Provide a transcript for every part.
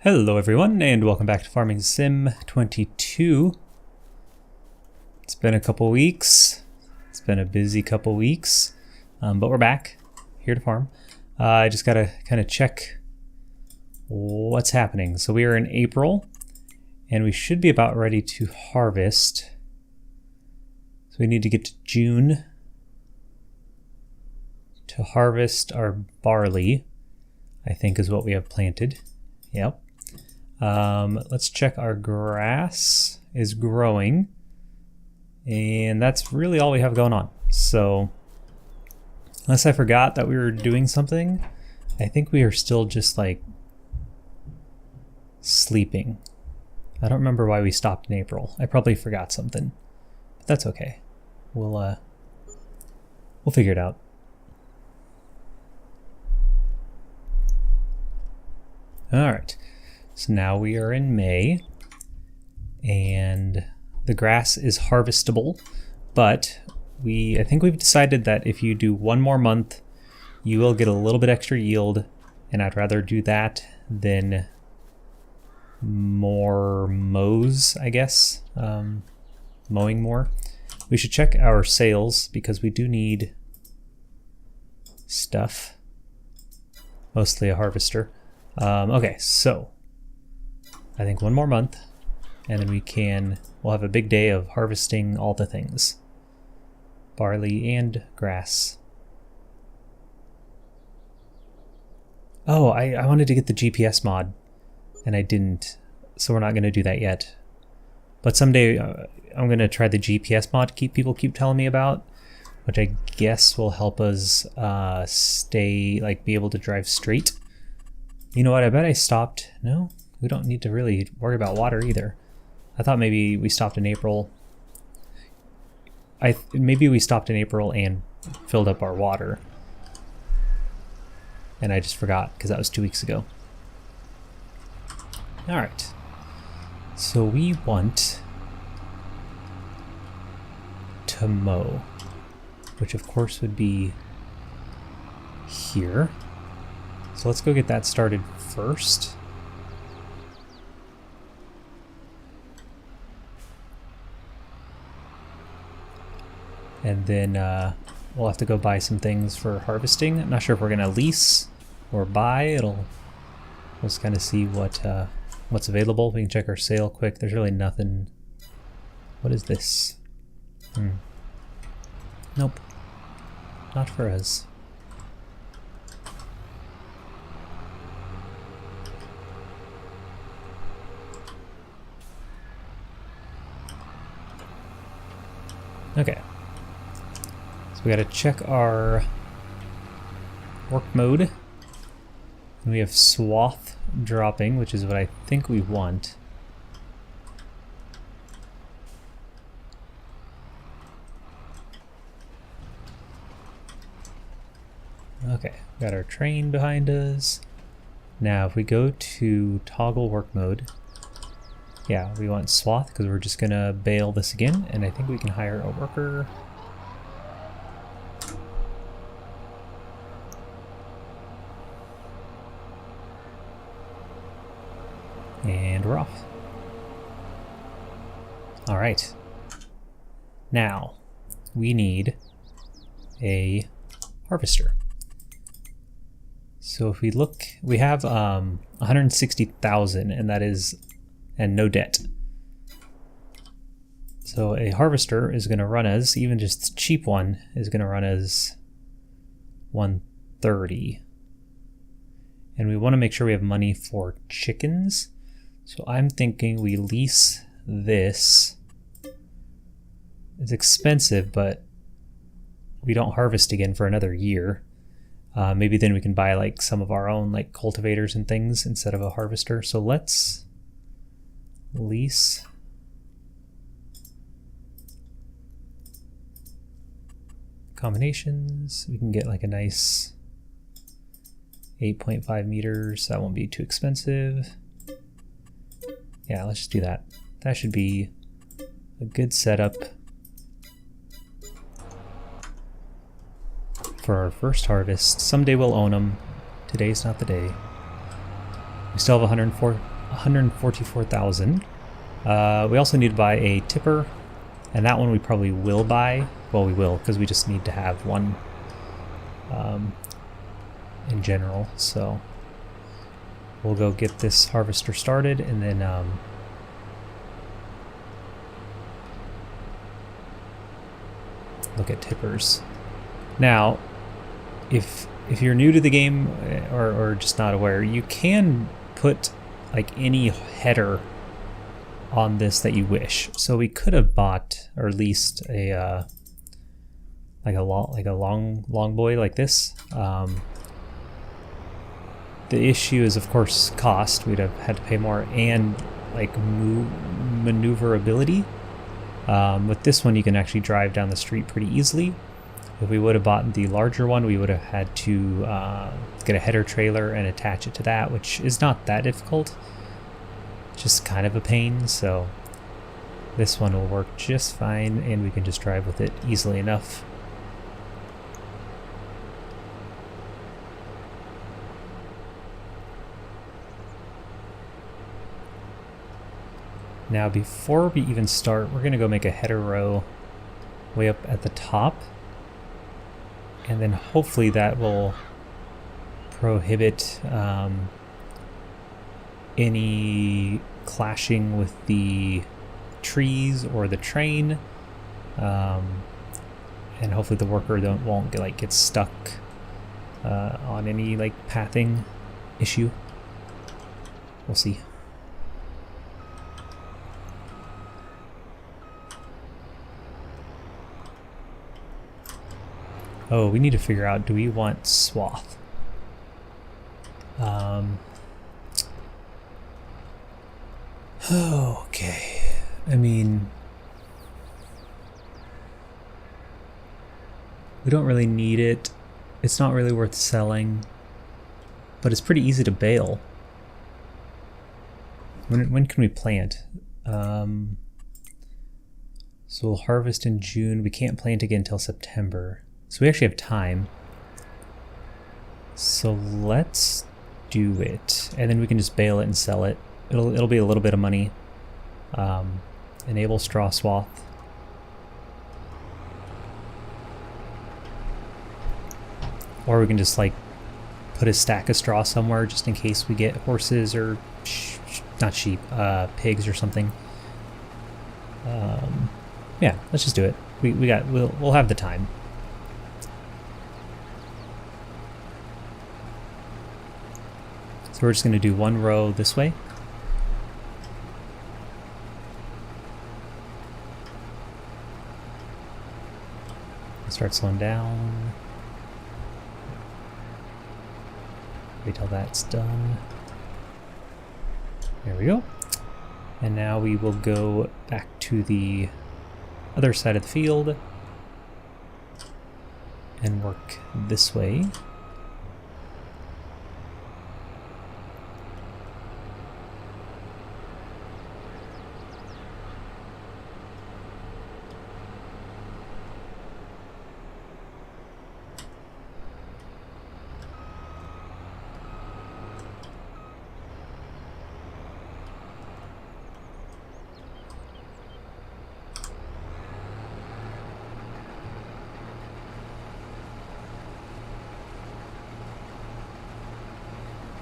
Hello everyone, and welcome back to Farming Sim 22. It's been a couple weeks. It's been a busy couple weeks, but we're back here to farm. I just gotta kind of check what's happening. So we are in April, and we should be about ready to harvest. So we need to get to June to harvest our barley, I think is what we have planted. Yep. Let's check our grass is growing, and that's really all we have going on. So unless I forgot that we were doing something, I think we are still just like sleeping. I don't remember why we stopped in April. I probably forgot something, but that's okay. We'll figure it out. All right. So now we are in May, and the grass is harvestable, but I think we've decided that if you do one more month, you will get a little bit extra yield, and I'd rather do that than more mows, I guess, mowing more. We should check our sales because we do need stuff, mostly a harvester. Okay, so I think one more month, and then we'll have a big day of harvesting all the things. Barley and grass. Oh, I wanted to get the GPS mod, and I didn't, so we're not going to do that yet. But someday I'm going to try the GPS mod people keep telling me about, which I guess will help us be able to drive straight. You know what, I bet I stopped. No? We don't need to really worry about water either. I thought maybe we stopped in April. Maybe we stopped in April and filled up our water. And I just forgot because that was 2 weeks ago. Alright. So we want to mow, which of course would be here. So let's go get that started first. And then we'll have to go buy some things for harvesting. I'm not sure if we're gonna lease or buy. We'll just kind of see what's available. We can check our sale quick. There's really nothing. What is this? Nope, not for us. Okay. We got to check our work mode. And we have swath dropping, which is what I think we want. Okay, got our train behind us. Now if we go to toggle work mode, yeah, we want swath because we're just gonna bale this again, and I think we can hire a worker. And we're off. All right. Now we need a harvester. So if we look, we have 160,000, and that is, and no debt. So a harvester is going to run us, even just the cheap one is going to run us 130. And we want to make sure we have money for chickens. So I'm thinking we lease this. It's expensive, but we don't harvest again for another year. Maybe then we can buy like some of our own like cultivators and things instead of a harvester. So let's lease. Combinations. We can get like a nice 8.5 meters. That won't be too expensive. Yeah, let's just do that. That should be a good setup for our first harvest. Someday we'll own them. Today's not the day. We still have 144,000. We also need to buy a tipper, and that one we probably will buy. Well, we will, because we just need to have one in general. So we'll go get this harvester started, and then look at tippers. Now, if you're new to the game or just not aware, you can put like any header on this that you wish. So we could have bought or leased a like a long boy like this. The issue is, of course, cost. We'd have had to pay more, and like maneuverability. With this one, you can actually drive down the street pretty easily. If we would have bought the larger one, we would have had to get a header trailer and attach it to that, which is not that difficult. Just kind of a pain, so this one will work just fine, and we can just drive with it easily enough. Now, before we even start, we're going to go make a header row way up at the top, and then hopefully that will prohibit any clashing with the trees or the train, and hopefully the worker won't get stuck on any like pathing issue. We'll see. Oh, we need to figure out, do we want swath? Okay. I mean, we don't really need it. It's not really worth selling, but it's pretty easy to bale. When can we plant? So we'll harvest in June. We can't plant again until September. So we actually have time. So let's do it. And then we can just bale it and sell it. It'll be a little bit of money. Enable straw swath. Or we can just like put a stack of straw somewhere just in case we get horses or not sheep, pigs or something. Yeah, let's just do it. We'll have the time. So we're just going to do one row this way. Start slowing down. Wait till that's done. There we go. And now we will go back to the other side of the field and work this way.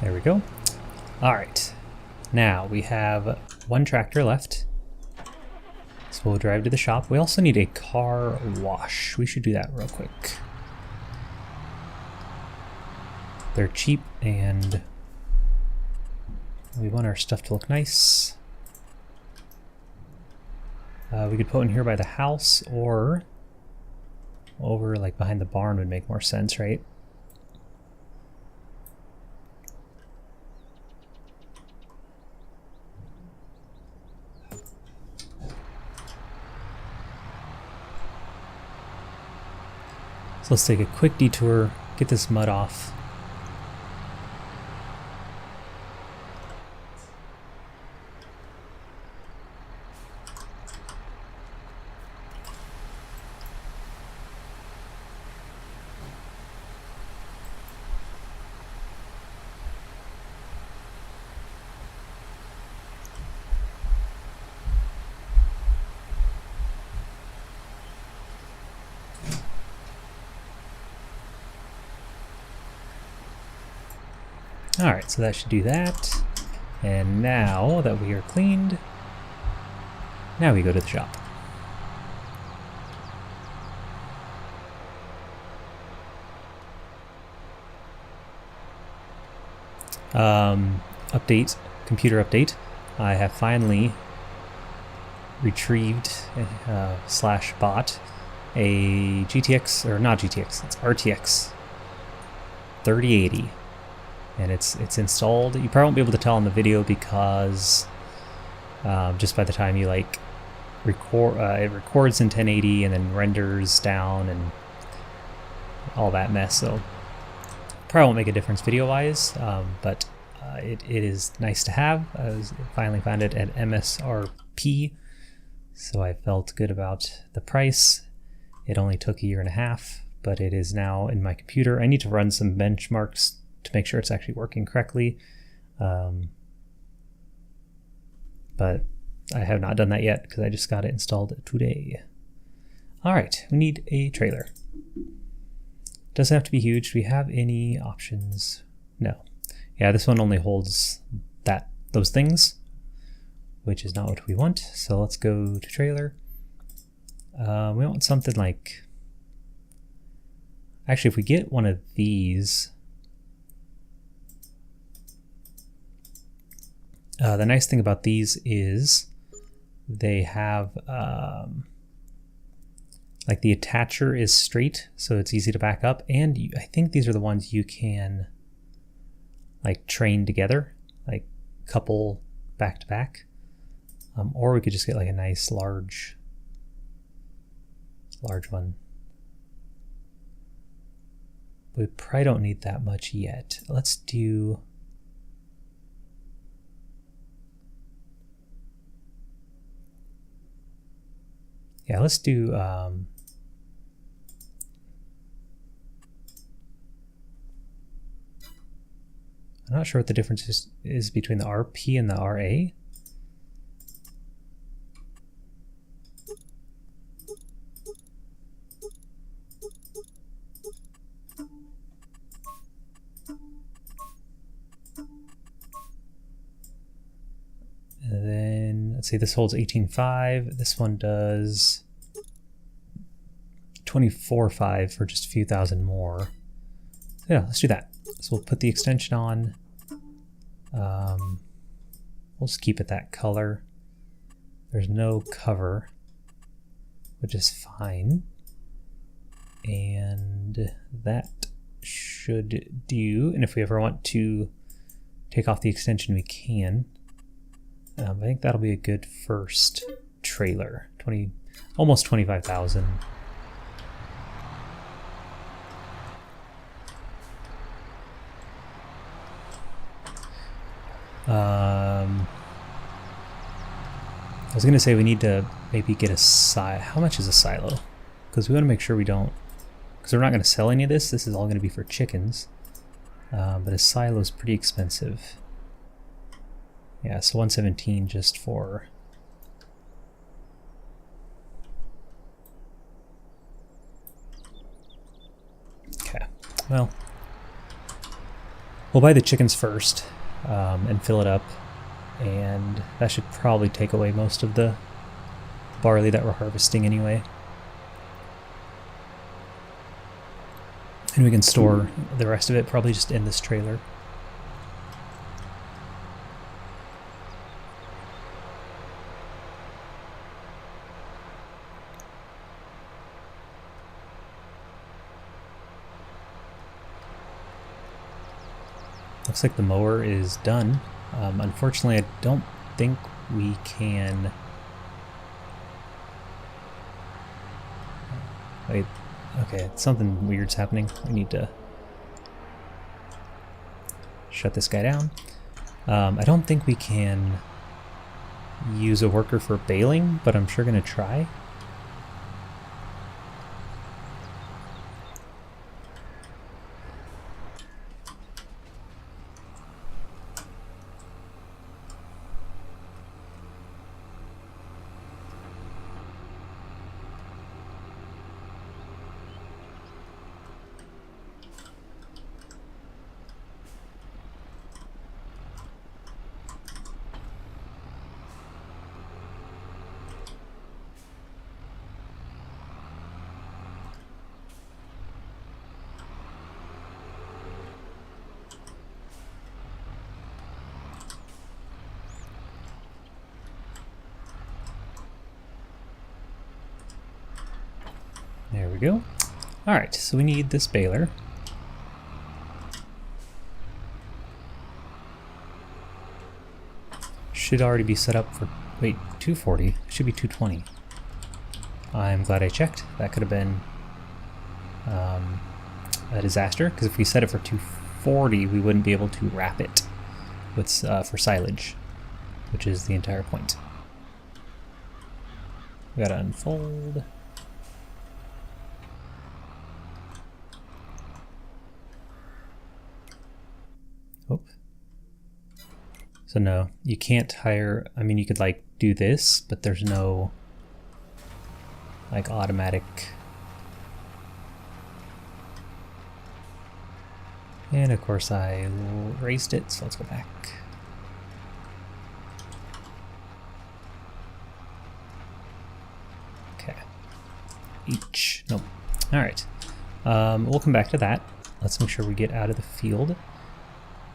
There we go. All right, now we have one tractor left. So we'll drive to the shop. We also need a car wash. We should do that real quick. They're cheap and we want our stuff to look nice. We could put one here by the house, or over like behind the barn would make more sense, right? So let's take a quick detour, get this mud off. Alright, so that should do that. And now that we are cleaned, now we go to the shop. Update, computer update. I have finally retrieved slash bought a GTX, or not GTX, it's RTX 3080. And it's installed. You probably won't be able to tell in the video because just by the time you like record, it records in 1080 and then renders down and all that mess. So probably won't make a difference video-wise, but it is nice to have. I finally found it at MSRP, so I felt good about the price. It only took 1.5 years, but it is now in my computer. I need to run some benchmarks to make sure it's actually working correctly. But I have not done that yet because I just got it installed today. All right, we need a trailer. Doesn't have to be huge. Do we have any options? No. Yeah, this one only holds those things, which is not what we want. So let's go to trailer. We want something like, actually, if we get one of these, the nice thing about these is they have like the attacher is straight, so it's easy to back up, and I think these are the ones you can like train together, like couple back to back, or we could just get like a nice large one. We probably don't need that much yet. Let's do, yeah, let's do I'm not sure what the difference is between the RP and the RA. And then let's see, this holds 18.5. This one does 24.5 for just a few thousand more. Yeah, let's do that. So we'll put the extension on. We'll just keep it that color. There's no cover, which is fine. And that should do. And if we ever want to take off the extension, we can. I think that'll be a good first trailer. Almost 25,000. I was gonna say we need to maybe get a silo. How much is a silo? Because we want to make sure we don't, because we're not going to sell any of this. This is all going to be for chickens. But a silo is pretty expensive. Yeah, so 117 just for. Okay, well, we'll buy the chickens first and fill it up. And that should probably take away most of the barley that we're harvesting anyway. And we can store the rest of it probably just in this trailer. Looks like the mower is done. Unfortunately, I don't think we can. Wait, okay, something weird's happening. We need to shut this guy down. I don't think we can use a worker for baling, but I'm sure gonna try. we go. Alright, so we need this baler. Should already be set up for, wait, 240. Should be 220. I'm glad I checked. That could have been a disaster, because if we set it for 240, we wouldn't be able to wrap it with for silage, which is the entire point. We gotta unfold. Oh. So no, you can't hire, I mean, you could like do this, but there's no like automatic. And of course I erased it, so let's go back. Okay. Each. Nope. Alright. We'll come back to that. Let's make sure we get out of the field.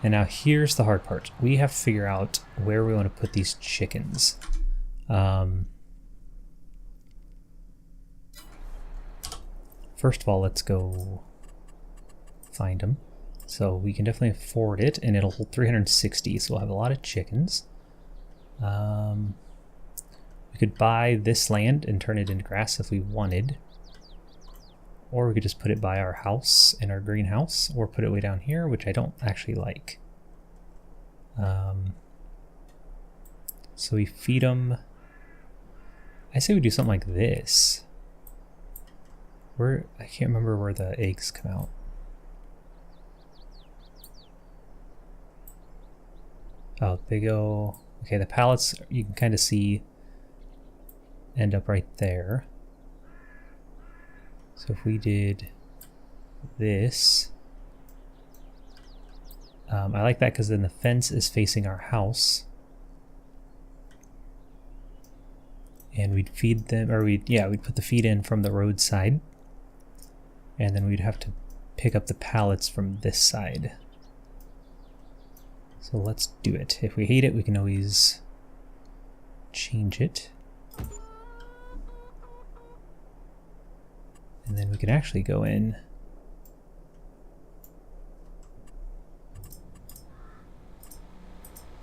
And now here's the hard part. We have to figure out where we want to put these chickens. First of all, let's go find them. So we can definitely afford it, and it'll hold 360, so we'll have a lot of chickens. We could buy this land and turn it into grass if we wanted. Or we could just put it by our house in our greenhouse, or put it way down here, which I don't actually like. So we feed them. I say we do something like this. I can't remember where the eggs come out. Oh, they go. Okay, the pallets you can kind of see end up right there. So if we did this, I like that because then the fence is facing our house, and we'd feed them, or we'd put the feed in from the roadside, and then we'd have to pick up the pallets from this side. So let's do it. If we hate it, we can always change it. And then we can actually go in.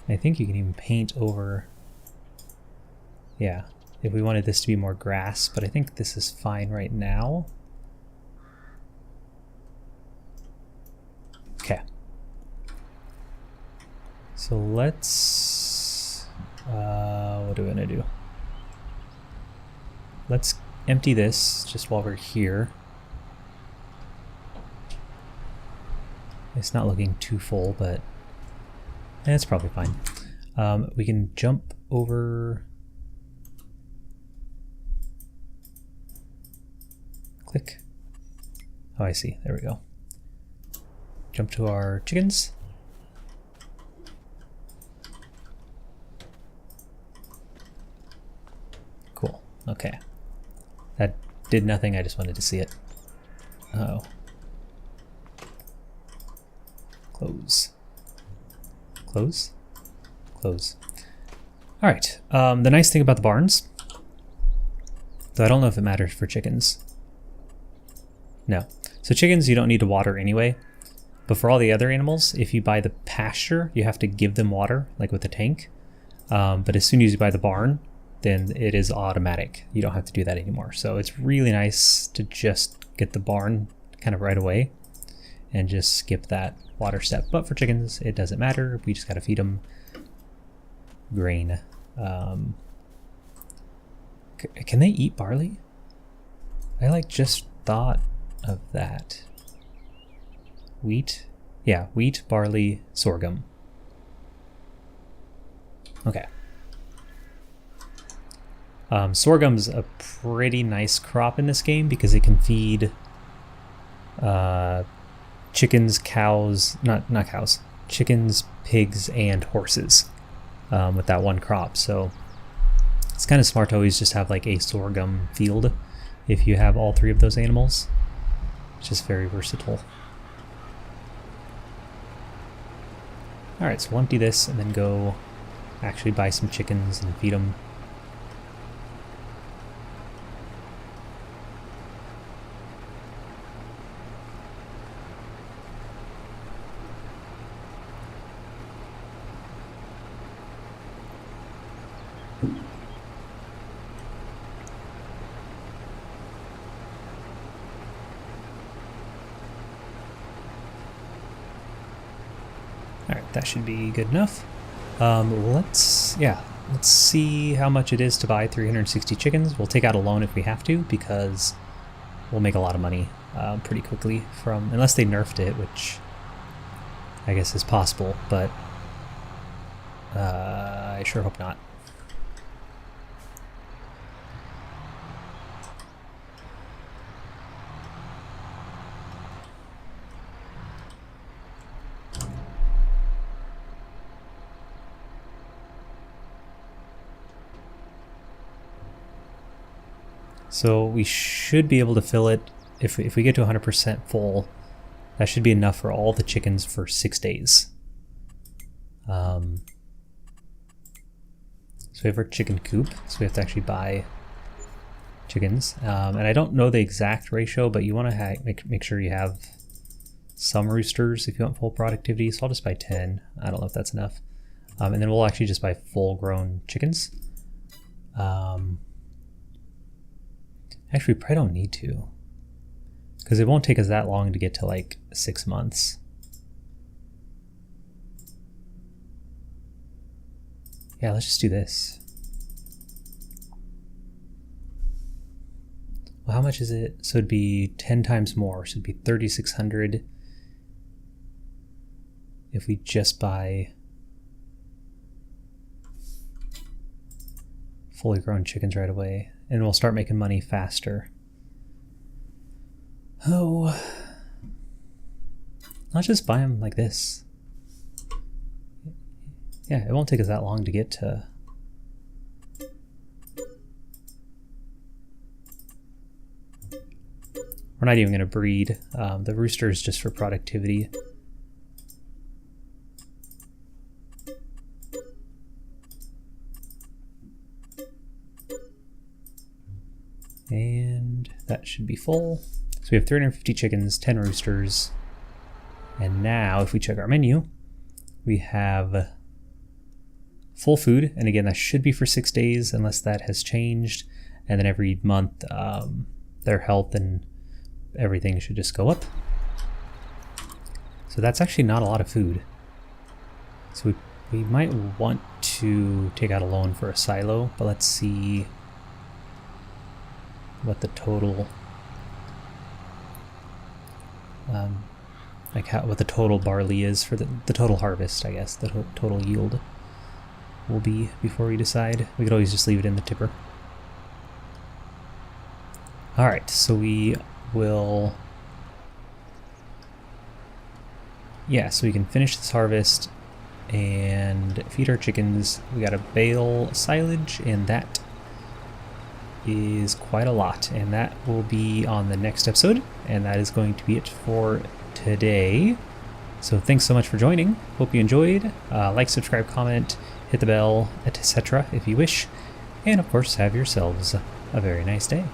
I think you can even paint over. Yeah, if we wanted this to be more grass, but I think this is fine right now. Okay. So let's, what do we want to do? Let's empty this just while we're here. It's not looking too full, but it's probably fine. We can jump over. Click. Oh, I see. There we go. Jump to our chickens. Cool. Okay. That did nothing, I just wanted to see it. Uh-oh. Close. Close? Close. Alright, the nice thing about the barns, though I don't know if it matters for chickens. No. So chickens you don't need to water anyway, but for all the other animals, if you buy the pasture, you have to give them water, like with a tank. But as soon as you buy the barn, then it is automatic. You don't have to do that anymore. So it's really nice to just get the barn kind of right away and just skip that water step. But for chickens, it doesn't matter. We just got to feed them grain. Can they eat barley? I like just thought of that. Wheat? Yeah, wheat, barley, sorghum. Okay. Sorghum's a pretty nice crop in this game because it can feed chickens, cows, not cows, chickens, pigs, and horses with that one crop. So it's kind of smart to always just have like a sorghum field if you have all three of those animals. It's just very versatile. Alright, so we'll empty this and then go actually buy some chickens and feed them. Alright, that should be good enough. Let's see how much it is to buy 360 chickens. We'll take out a loan if we have to, because we'll make a lot of money pretty quickly from, unless they nerfed it, which I guess is possible, but I sure hope not. So we should be able to fill it, if we get to 100% full, that should be enough for all the chickens for 6 days. So we have our chicken coop, so we have to actually buy chickens. And I don't know the exact ratio, but you want to make sure you have some roosters if you want full productivity, so I'll just buy 10. I don't know if that's enough. And then we'll actually just buy full-grown chickens. Actually, we probably don't need to, because it won't take us that long to get to like 6 months. Yeah, let's just do this. Well, how much is it? So it'd be 10 times more, so it'd be 3,600 if we just buy fully grown chickens right away. And we'll start making money faster. Oh, let's just buy them like this. Yeah, it won't take us that long to get to. We're not even going to breed. The rooster is just for productivity. And that should be full. So we have 350 chickens, 10 roosters. And now if we check our menu, we have full food. And again, that should be for 6 days unless that has changed. And then every month, their health and everything should just go up. So that's actually not a lot of food. So we might want to take out a loan for a silo, but let's see what the total what the total barley is for the total harvest, I guess, the total yield will be before we decide. We could always just leave it in the tipper. Alright, so we will, yeah, so we can finish this harvest and feed our chickens. We got to bale silage, and that is quite a lot, and that will be on the next episode, and that is going to be it for today. So thanks so much for joining. Hope you enjoyed. Like, subscribe, comment, hit the bell, etc. if you wish, and of course have yourselves a very nice day.